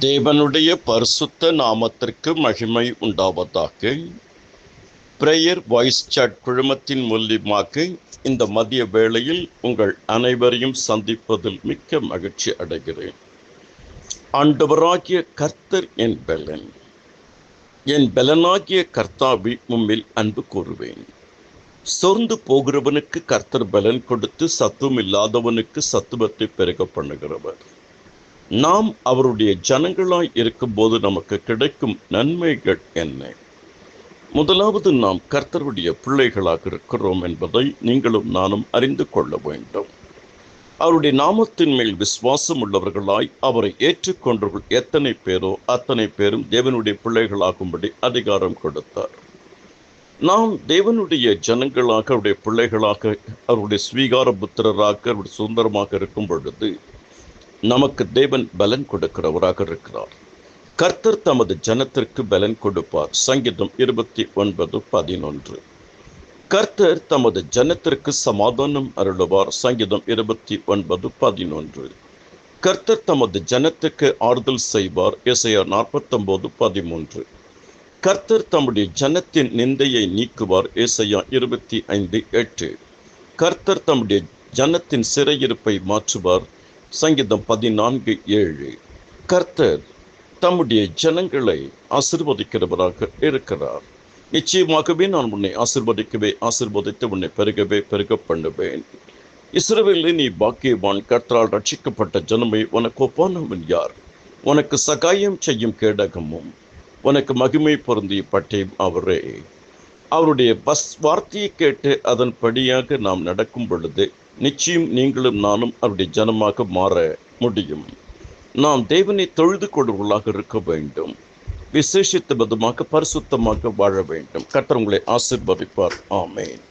தேவனுடைய பரிசுத்த நாமத்திற்கு மகிமை உண்டாவதாக. பிரேயர் வாய்ஸ் சாட் குழுமத்தின் மூலியமாக இந்த மதிய வேளையில் உங்கள் அனைவரையும் சந்திப்பதில் மிக்க மகிழ்ச்சி அடைகிறேன். ஆண்டவராகிய கர்த்தர் என் பலன், என் பலனாகிய கர்த்தாவி உம்மில் அன்பு கூறுவேன். சோர்ந்து போகிறவனுக்கு கர்த்தர் பலன் கொடுத்து சத்துவம் இல்லாதவனுக்கு சத்துவத்தை பெருக பண்ணுகிறவர். நாம் அவருடைய ஜனங்களாய் இருக்கும்போது நமக்கு கிடைக்கும் நன்மைகள் என்ன? முதலாவது, நாம் கர்த்தருடைய பிள்ளைகளாக இருக்கிறோம் என்பதை நீங்களும் நானும் அறிந்து கொள்ள வேண்டும். அவருடைய நாமத்தின் மேல் விசுவாசம் உள்ளவர்களாய் அவரை ஏற்றுக்கொண்டவர்கள் எத்தனை பேரோ அத்தனை பேரும் தேவனுடைய பிள்ளைகளாகும்படி அதிகாரம் கொடுத்தார். நாம் தேவனுடைய ஜனங்களாக, அவருடைய பிள்ளைகளாக, அவருடைய ஸ்வீகார புத்திரராக, அவருடைய சுதந்திரமாக இருக்கும் பொழுது நமக்கு தேவன் பலன் கொடுக்கிறவராக இருக்கிறார். கர்த்தர் தமது ஜனத்திற்கு பலன் கொடுப்பார். சங்கீதம் 29:11. கர்த்தர் தமது ஜனத்திற்கு சமாதானம் அருளுவார். சங்கீதம் 29:11. கர்த்தர் தமது ஜனத்துக்கு ஆறுதல் செய்வார். எசையா 49:13. கர்த்தர் தம்முடைய ஜனத்தின் நிந்தையை நீக்குவார். எசையா 25:8. கர்த்தர் தம்முடைய ஜனத்தின் சிறையிருப்பை மாற்றுவார். சங்கீதம் 14:7. கர்த்தர் தம்முடைய ஜனங்களை ஆசீர்வதிக்கிறவராக இருக்கிறார். நிச்சயமாகவே நான் உன்னை ஆசீர்வதித்து உன்னை பெருக பண்ணுவேன். இஸ்ரவேலே, நீ பாக்கியவான், கர்த்தரால் ரட்சிக்கப்பட்ட ஜனமே, உனக்கு ஒப்பானவன் யார்? உனக்கு சகாயம் செய்யும் கேடகமும் உனக்கு மகிமை பொருந்திய பட்டயம் அவரே. அவருடைய வார்த்தையை கேட்டு அதன்படியாக நாம் நடக்கும் பொழுது நிச்சயம் நீங்களும் நானும் அவருடைய ஜனமாக மாற முடியும். நாம் தேவனை தொழுது கொள்வர்களாக இருக்க வேண்டும். விசேஷித்த விதமாக பரிசுத்தமாக வாழ வேண்டும். கர்த்தர் உங்களை ஆசீர்வதிப்பார். ஆமென்.